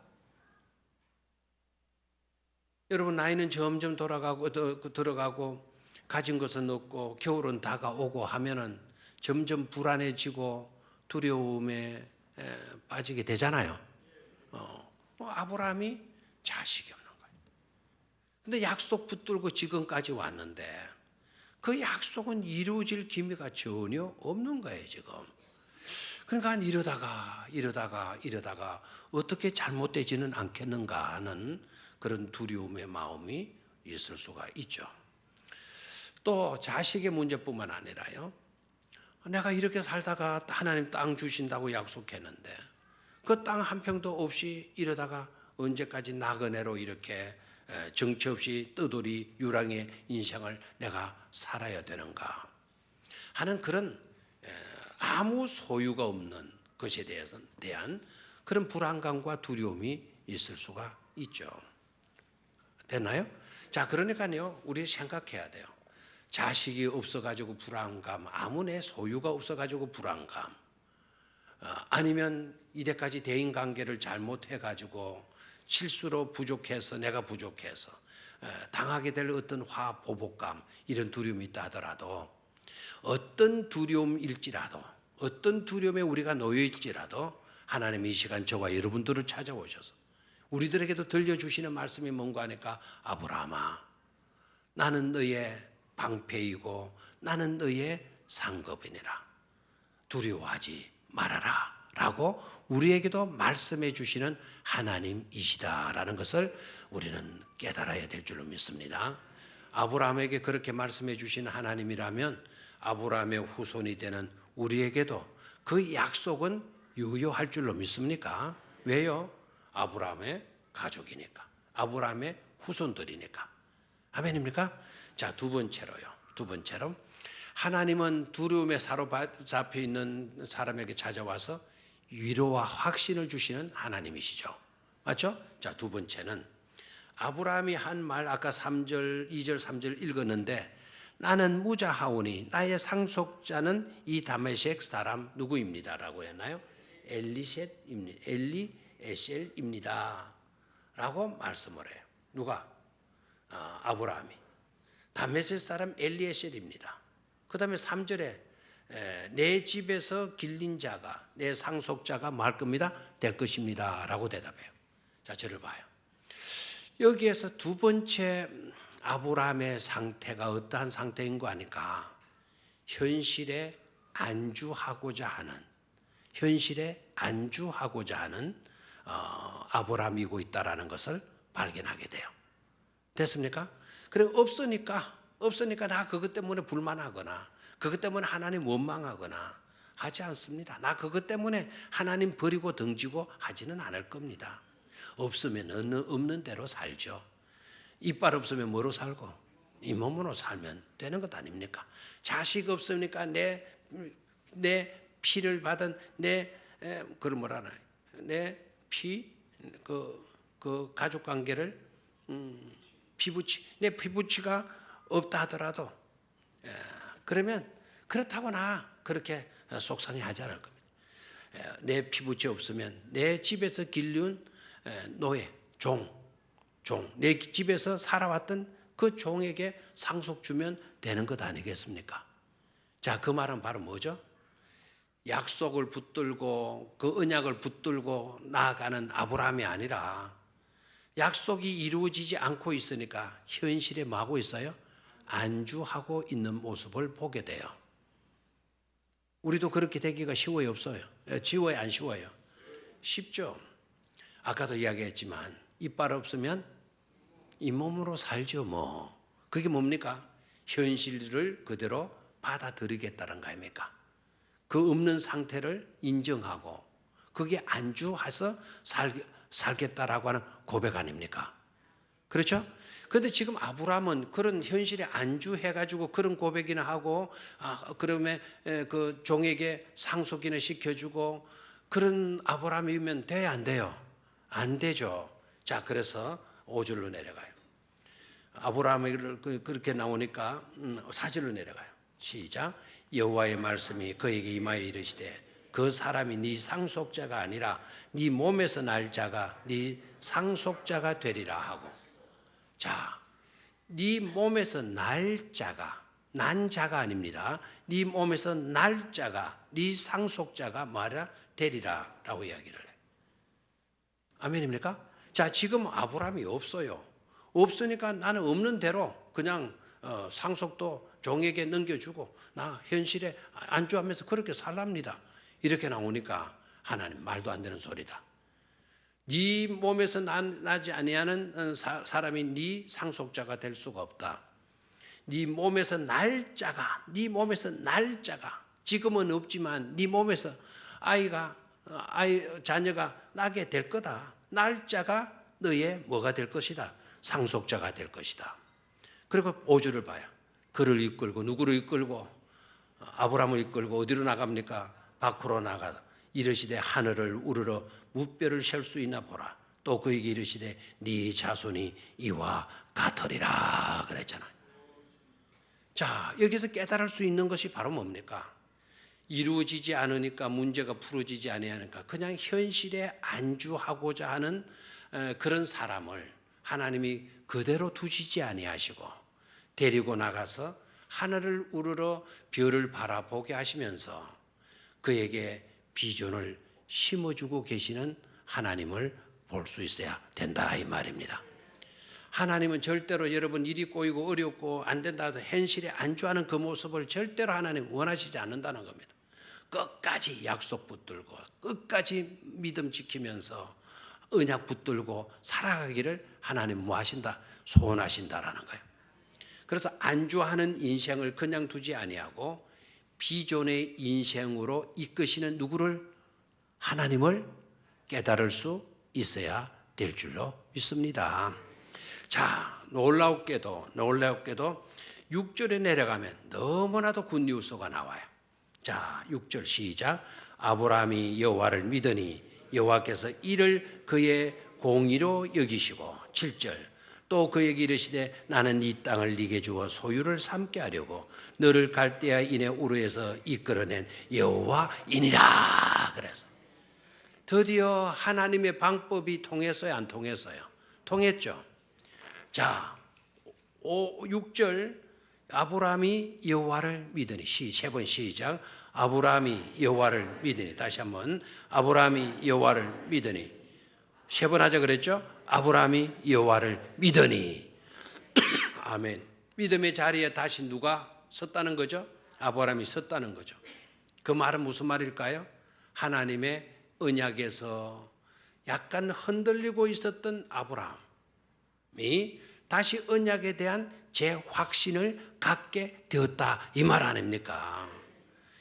여러분, 나이는 점점 들어가고 가진 것은 없고 겨울은 다가오고 하면은 점점 불안해지고 두려움에 빠지게 되잖아요. 아브라함이 자식이 없는 거예요. 근데 약속 붙들고 지금까지 왔는데 그 약속은 이루어질 기미가 전혀 없는 거예요, 지금. 그러니까 이러다가 어떻게 잘못되지는 않겠는가 하는 그런 두려움의 마음이 있을 수가 있죠. 또 자식의 문제뿐만 아니라요. 내가 이렇게 살다가 하나님 땅 주신다고 약속했는데 그 땅 한 평도 없이 이러다가 언제까지 나그네로 이렇게 정처 없이 떠돌이 유랑의 인생을 내가 살아야 되는가 하는 그런 아무 소유가 없는 것에 대한 그런 불안감과 두려움이 있을 수가 있죠. 됐나요? 자, 그러니까요, 우리 생각해야 돼요. 자식이 없어가지고 불안감, 아무 내 소유가 없어가지고 불안감, 아니면 이때까지 대인관계를 잘못해가지고 실수로 부족해서 내가 부족해서 당하게 될 어떤 화보복감, 이런 두려움이 있다 하더라도 어떤 두려움일지라도 어떤 두려움에 우리가 놓여있지라도 하나님이 이 시간 저와 여러분들을 찾아오셔서 우리들에게도 들려주시는 말씀이 뭔가 하니까 아브라함아, 나는 너의 방패이고 나는 너의 상급이니라. 두려워하지 말아라 라고 우리에게도 말씀해 주시는 하나님이시다라는 것을 우리는 깨달아야 될 줄로 믿습니다. 아브라함에게 그렇게 말씀해 주신 하나님이라면 아브라함의 후손이 되는 우리에게도 그 약속은 유효할 줄로 믿습니까? 왜요? 아브라함의 가족이니까, 아브라함의 후손들이니까. 아멘입니까? 자, 두 번째로 하나님은 두려움에 사로잡혀 있는 사람에게 찾아와서 위로와 확신을 주시는 하나님이시죠. 맞죠? 자, 두 번째는 아브라함이 한 말, 아까 2절 3절 읽었는데 나는 무자하오니 나의 상속자는 이 다메섹 사람 누구입니다 라고 했나요? 엘리에셀입니다 라고 말씀을 해요. 누가? 아브라함이. 다메섹 사람 엘리에셀입니다. 그 다음에 3절에 내 집에서 길린 자가, 내 상속자가 뭐 할 겁니다? 될 것입니다 라고 대답해요. 자, 저를 봐요. 여기에서 두 번째 아브라함의 상태가 어떠한 상태인 거 아니까? 현실에 안주하고자 하는 아브라함이고 있다라는 것을 발견하게 돼요. 됐습니까? 그래 없으니까 나 그것 때문에 불만하거나 그것 때문에 하나님 원망하거나 하지 않습니다. 나 그것 때문에 하나님 버리고 등지고 하지는 않을 겁니다. 없으면 없는 대로 살죠. 이빨 없으면 뭐로 살고? 이 몸으로 살면 되는 것 아닙니까? 자식 없으니까 내 피를 받은 내 가족 관계를 내 피부치가 없다 하더라도 그러면 그렇다고 나 그렇게 속상해하지 않을 겁니다. 내 피부치 없으면 내 집에서 길리운 노예, 내 집에서 살아왔던 그 종에게 상속 주면 되는 것 아니겠습니까? 자, 그 말은 바로 뭐죠? 약속을 붙들고 그 언약을 붙들고 나아가는 아브라함이 아니라 약속이 이루어지지 않고 있으니까 현실에 뭐 하고 있어요? 안주하고 있는 모습을 보게 돼요. 우리도 그렇게 되기가 쉬워요, 없어요? 쉬워요, 안 쉬워요? 쉽죠. 아까도 이야기했지만 이빨 없으면 잇몸으로 살죠 뭐. 그게 뭡니까? 현실을 그대로 받아들이겠다는 거 아닙니까? 그 없는 상태를 인정하고 그게 안주해서 살겠다라고 하는 고백 아닙니까? 그렇죠? 그런데 지금 아브라함은 그런 현실에 안주해가지고 그런 고백이나 하고 그러면 그 종에게 상속이나 시켜주고 그런 아브라함이면 돼야 안 돼요? 안 되죠. 자, 그래서 5절로 내려가요. 아브라함이 그렇게 나오니까 4절로 내려가요. 시작. 여호와의 말씀이 그에게 임하여 이르시되 그 사람이 네 상속자가 아니라 네 몸에서 날 자가 네 상속자가 되리라 하고. 자, 네 몸에서 날 자가 난 자가 아닙니다. 네 몸에서 날 자가 네 상속자가 뭐하라 되리라 라고 이야기를 해요. 아멘입니까? 자, 지금 아브라함이 없어요. 없으니까 나는 없는 대로 그냥 상속도 종에게 넘겨주고 나 현실에 안주하면서 그렇게 살랍니다. 이렇게 나오니까 하나님 말도 안 되는 소리다. 네 몸에서 나지 아니하는 사람이 네 상속자가 될 수가 없다. 네 몸에서 날 자가 지금은 없지만 네 몸에서 자녀가 나게 될 거다. 날 자가 너의 뭐가 될 것이다. 상속자가 될 것이다. 그리고 5절을 봐요. 그를 이끌고 누구를 이끌고 아브라함을 이끌고 어디로 나갑니까? 밖으로 나가 이르시되 하늘을 우러러 무뼈를 셀 수 있나 보라. 또 그에게 이르시되 네 자손이 이와 같으리라 그랬잖아요. 자, 여기서 깨달을 수 있는 것이 바로 뭡니까? 이루어지지 않으니까 문제가 풀어지지 아니하니까 그냥 현실에 안주하고자 하는 그런 사람을 하나님이 그대로 두시지 아니하시고 데리고 나가서 하늘을 우러러 별을 바라보게 하시면서 그에게 비전을 심어주고 계시는 하나님을 볼 수 있어야 된다 이 말입니다. 하나님은 절대로 여러분 일이 꼬이고 어렵고 안 된다 해도 현실에 안주하는 그 모습을 절대로 하나님 원하시지 않는다는 겁니다. 끝까지 약속 붙들고 끝까지 믿음 지키면서 언약 붙들고 살아가기를 하나님 뭐 하신다? 소원하신다라는 거예요. 그래서 안주하는 인생을 그냥 두지 아니하고 비전의 인생으로 이끄시는 누구를? 하나님을 깨달을 수 있어야 될 줄로 믿습니다. 자, 놀랍게도 6절에 내려가면 너무나도 굿뉴스가 나와요. 자, 6절 시작. 아브라함이 여호와를 믿으니 여호와께서 이를 그의 공의로 여기시고 7절 또 그에게 이르시되 나는 이 땅을 네게 주어 소유를 삼게 하려고 너를 갈대아 인의 우르에서 이끌어낸 여호와이니라. 그래서 드디어 하나님의 방법이 통했어요, 안 통했어요? 통했죠. 자, 6절 아브라함이 여호와를 믿으니 세 번 시작. 아브라함이 여호와를 믿으니 다시 한번 아브라함이 여호와를 믿으니 세 번 하자 그랬죠? 아브라함이 여호와를 믿으니 아멘. 믿음의 자리에 다시 누가 섰다는 거죠? 아브라함이 섰다는 거죠. 그 말은 무슨 말일까요? 하나님의 언약에서 약간 흔들리고 있었던 아브라함이 다시 언약에 대한 재확신을 갖게 되었다, 이 말 아닙니까?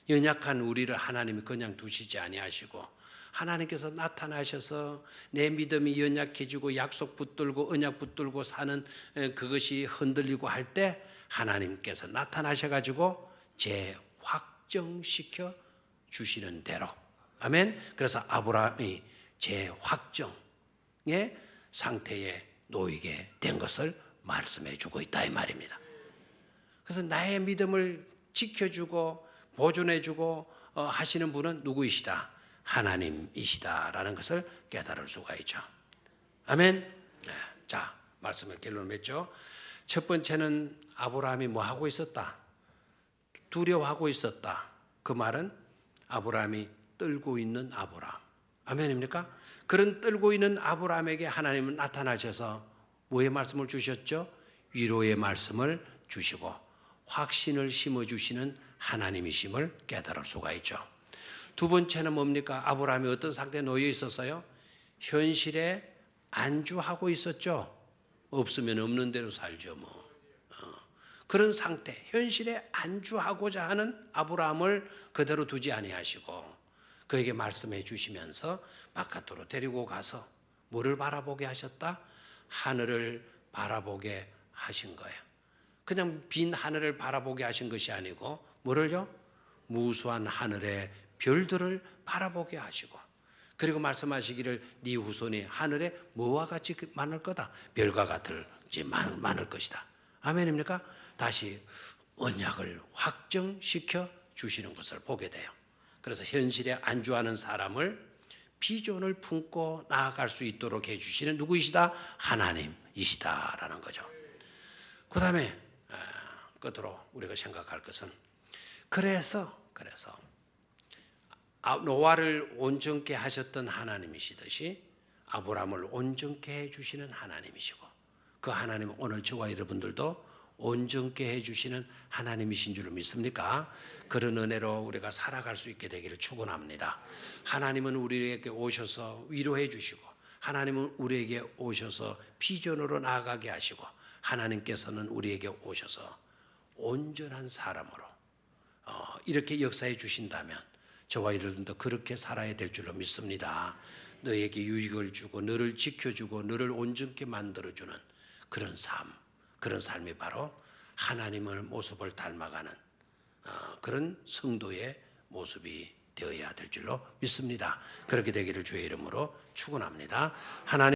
연약한 우리를 하나님이 그냥 두시지 아니하시고 하나님께서 나타나셔서 내 믿음이 연약해지고 약속 붙들고 언약 붙들고 사는 그것이 흔들리고 할 때 하나님께서 나타나셔가지고 재확정시켜 주시는 대로, 아멘. 그래서 아브라함이 재확정의 상태에 놓이게 된 것을 말씀해 주고 있다, 이 말입니다. 그래서 나의 믿음을 지켜주고 보존해주고 하시는 분은 누구이시다? 하나님이시다라는 것을 깨달을 수가 있죠. 아멘. 네. 자, 말씀을 결론 맺죠. 첫 번째는 아브라함이 뭐 하고 있었다? 두려워하고 있었다. 그 말은 아브라함이 떨고 있는 아브라함. 아멘입니까? 그런 떨고 있는 아브라함에게 하나님은 나타나셔서 뭐의 말씀을 주셨죠? 위로의 말씀을 주시고 확신을 심어주시는 하나님이심을 깨달을 수가 있죠. 두 번째는 뭡니까? 아브라함이 어떤 상태에 놓여 있었어요? 현실에 안주하고 있었죠. 없으면 없는 대로 살죠 뭐. 그런 상태, 현실에 안주하고자 하는 아브라함을 그대로 두지 아니하시고 그에게 말씀해 주시면서 바깥으로 데리고 가서 뭐를 바라보게 하셨다? 하늘을 바라보게 하신 거예요. 그냥 빈 하늘을 바라보게 하신 것이 아니고 뭐를요? 무수한 하늘의 별들을 바라보게 하시고 그리고 말씀하시기를 네 후손이 하늘에 뭐와 같이 많을 거다. 별과 같을지 많을 것이다. 아멘입니까? 다시 언약을 확정시켜 주시는 것을 보게 돼요. 그래서 현실에 안주하는 사람을 비전을 품고 나아갈 수 있도록 해주시는 누구이시다? 하나님이시다라는 거죠. 그 다음에 끝으로 우리가 생각할 것은 그래서 노아를 온전케 하셨던 하나님이시듯이 아브라함을 온전케 해주시는 하나님이시고 그 하나님은 오늘 저와 여러분들도 온전케 해주시는 하나님이신 줄 믿습니까? 그런 은혜로 우리가 살아갈 수 있게 되기를 축원합니다. 하나님은 우리에게 오셔서 위로해 주시고 하나님은 우리에게 오셔서 비전으로 나아가게 하시고 하나님께서는 우리에게 오셔서 온전한 사람으로 이렇게 역사해 주신다면 저와 여러분도 그렇게 살아야 될 줄로 믿습니다. 너에게 유익을 주고 너를 지켜주고 너를 온전케 만들어주는 그런 삶이 바로 하나님의 모습을 닮아가는 그런 성도의 모습이 되어야 될 줄로 믿습니다. 그렇게 되기를 주의 이름으로 축원합니다. 하나님